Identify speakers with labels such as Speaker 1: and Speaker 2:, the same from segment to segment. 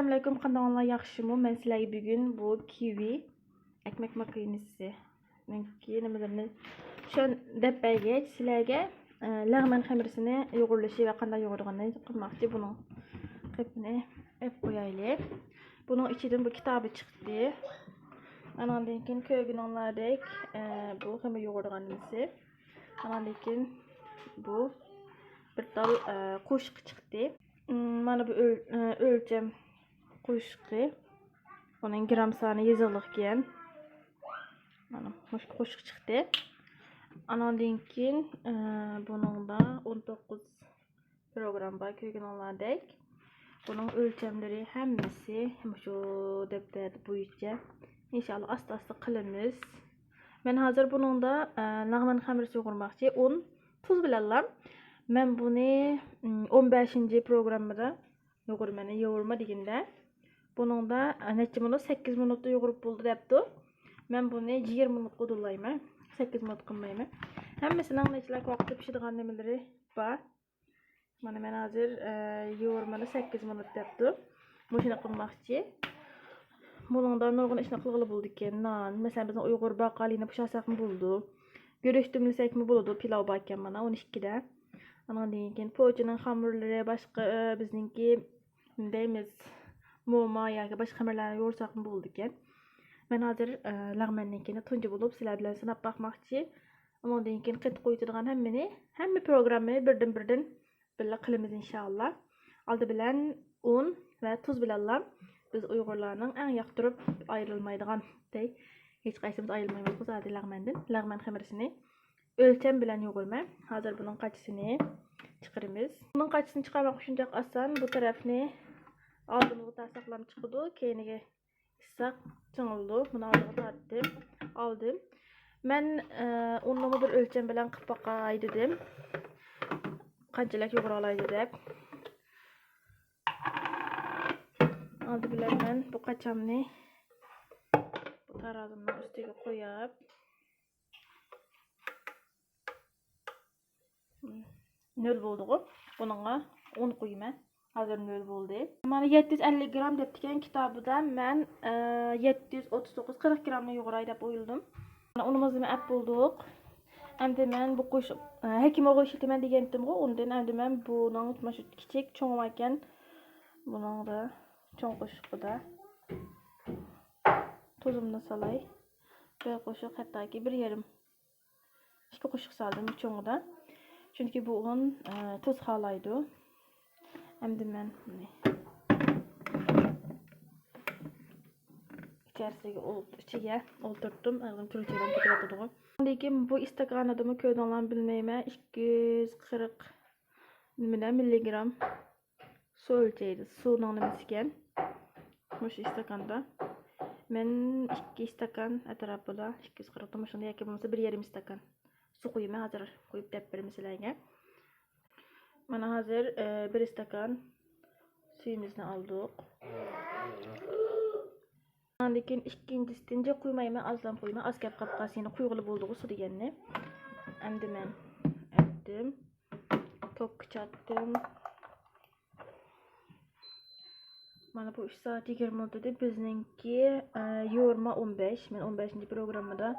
Speaker 1: Assalamualaikum, qandoqlar yaxshimi? Men sizlarga bugun bu kiwi ekmek makinesi nimalarni deb bergach sizlarga lag'man xamirisini yo'g'irlashi va qanday yo'g'irganini qilmoqchi. Buni qilibni qo'yaylik. Buning ichidan bu kitobi chiqdi. Anandan keyin ko'rganinglardek bu xamir yo'g'irganimiz. Anandan keyin bu bir tal qo'shiq chiqdi. Mana bu o'lcham qo'shiqi. Onun gram soni yozilgan. Mana mush qo'shiq chiqdi. Anandan keyin buningda 19 program bor ko'rganinglardek. Bunun o'lchamlari hammasi shu daftar bo'yicha inshaalloh asta-asta qilamiz. Men hozir buningda lag'man xamirisi yo'g'irmoqchi. Un, tuz bilan men buni 15 programmada yo'g'irma deganda buningda necha minut 8 minutda yo'g'irib bo'ldi debdi. Men buni 20 minut qo'dillayman. 8 minut qilmayman. Hammasining nechalar vaqtda pishadigan nimalari bor. Mana men hozir yo'g'irmani 8 minut debdi. Shuni qilmoqchi. Buningda nurg'un ishni qilg'ili bo'ldi ekan. Non, masalan bizning Uyg'ur baqalini pishasaqmi bo'ldi. Go'rishtimlisakmi bo'ladi, pilav bor ekan mana 12 da. Anandan keyin po'chining xamirlari boshqa bizningki deymiz mo'ma yoki boshqa xamirlarni yo'rsaqmi bo'ldi ekan. Men hozir lag'mannikini tunji bo'lib sizlar bilan sinab bakmoqchi. Anandan keyin qit qo'yadigan hamma programmani birdan birga qilamiz inshaalloh. Oldi bilan un va tuz bilan biz Uyg'urlarning eng yoqtirib ayrilmaydigan hech qaysimiz ayrilmaymiz bu zodi lag'man xamirisini o'lcham bilan yo'g'irma. Hozir buning qachısini chiqaramiz. Buning qachısini chiqarmoq shunchaq oson. Bu tarafni oldinga tasaqlam chiqdi, keyiniga hissaq chingildi. Buni oldiga tortdim, oldim. Men uni bir o'lcham bilan qilib boqay dedim. Qanchalik yo'g'ira oladi deb. Oldi bilan men bu qachamni bu tarozimning ustiga qo'yib 0 bo'ldi. Buningga 10 qo'yman. Hozir 0 bo'ldi. Mana 750 gram debdigan kitobida men 739-40 gramni yo'g'iray deb o'yladim. Mana unimizni ap bo'ldik. Endi men bu qo'shib hakim o'g'il ishiltaman degandim-ku. Undan endi men buning mana kichik cho'ng ekan. Buningda cho'ng qo'shiqida tuzimni solay. Bir qo'shiq hattoki 1,5 2 qo'shiq soldim cho'ngida. Chunki bu un tuz xohlaydi. Endi men ichiga o'ltirdim. Ağzım turchadan ketyapti. Lekin bu istakanadimi ko'rganlarni bilmayman. 240 milligram suv o'lchaydi. Suvning nimasi ekan? Mush istakanda. Men 2 istakan atrofida 240 da shunday yoki bo'lmasa 1,5 istakan suv qo'yaman. Hozir qo'yib deb beraman sizlarga. Mana hozir 1 istakan suyimizni oldik. Lekin ikkinchisiga qo'ymayman, ozdan qo'yman. Az gap qapqasini qo'yg'ili bo'ldi suv deganni. Endi men aytdim. Tok chatdim. Mana bu 3 soat 20 minut dedi. Bizningki yo'rma 15. Men 15 programmada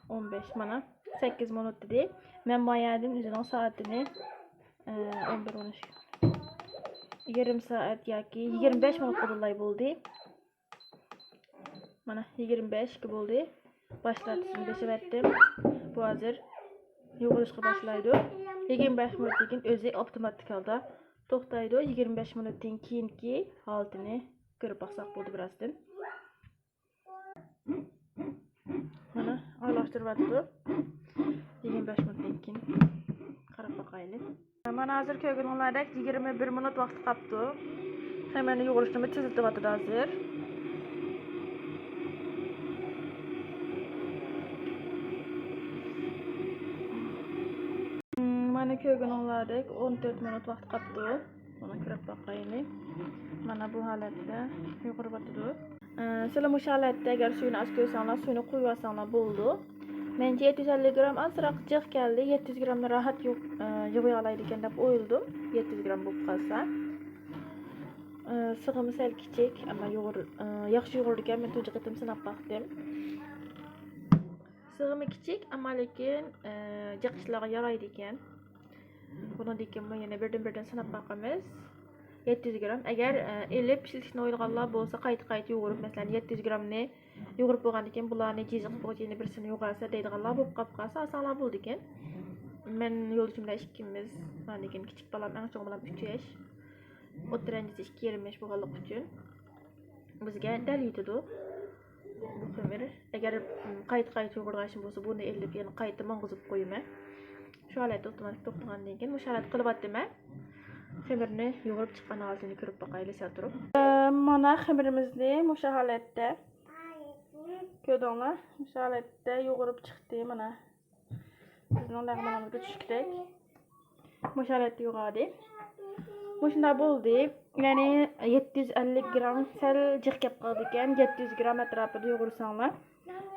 Speaker 1: 15 mana 8 minut dedi. Men boyadim o'zining soatini 11-13 yarım saat yoki 25 minut qo'llay bo'ldi. Mana 25 bo'ldi. Boshlatishni beshatdim. Bu hozir yo'g'irishga boshlaydi. 25 minutdan keyin o'zi avtomatik holda to'xtaydi. 25 minutdan keyingi holatini ko'rib baqsaq bo'ldi birozdan. Mana aralashtiryapti. 25 minutdan keyin qarab baqaylik. Mana hozir ko'rganinglardek 21 minut vaqt qoldi. Xamirni yo'g'irishni chizityapti hozir. Mana ko'rganinglardek 14 minut vaqt qoldi. Buni ko'rib baqaylik. Mana bu holatda yo'g'irib o'tdi. Sizlar bu holatda agar suyni oz qo'ysanglar, suyni qo'yib olsanglar bo'ldi. Bence 750 gram azırak cık geldi. 700 gramda rahat yığıya alaydı ekan dep oýuldum. 700 gram bolup kalsa. Sığımı sel kiçik ama yaxşı ýogurdy ekan. Men tunja gytym synap bakdym. Sığımı kiçik ama lekin jyqyşlaryga ýaraýdy ekan. Bunu diýken bu ýene birden synap bakamyz. 700 gram. Eger elip şilişini oýulganlar bolsa gaýta ýogurup, meselem 700 gramny ýogurup bolgan eken, bularny jizyk boýunça birisini ýogarsa diýdiganlar bolup gapgalsa asanlar boldy eken. Men ýoldaşymla ikimiz, many eken kiçik balam, aň çoň balam 3 ýaş. Oturanjy 2 ýermiş bolganlyk üçin bizge däl ýetdi. Bu kömür. Eger gaýta ýogurgaşym bolsa buny elip ýene gaýta maňgyzyp goýma. Şu halatda otomatik toplangandan keyin bu halat kılıp atdyma. Xemirini yoğurup çıkan altını kırıp bakayla satırup. Mana xemirimizni muşa halatda ködonlar muşa halatda yoğurup çıktı mana. Bizning lagmanamizga tushiklik. Muşa halatda yoğadı. Muşunda boldy. Yani 750 gram sel jyk kep kaldy eken. 700 gram atrapyda yoğursaňlar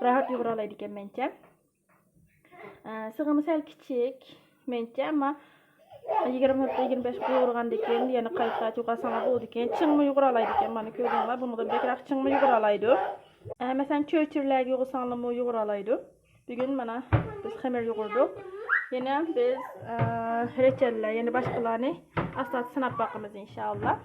Speaker 1: rahat yoğura alaydy eken mence. Sığımı sel kiçik mence ama 20-25 yoğurganda eken, ýani gaýta ýogasaňa boldy eken, çyňmy ýogura alaydy eken. Mana köýdiňler, bunu da bekrak çyňmy ýogura alaydy. Meselem çöýçürläge ýogasaňlamy ýogura alaydy. Bugün mana biz xemir ýogurduk. Ýene biz reçelle, ýani başgalarny asla synap bakymyz inşallah.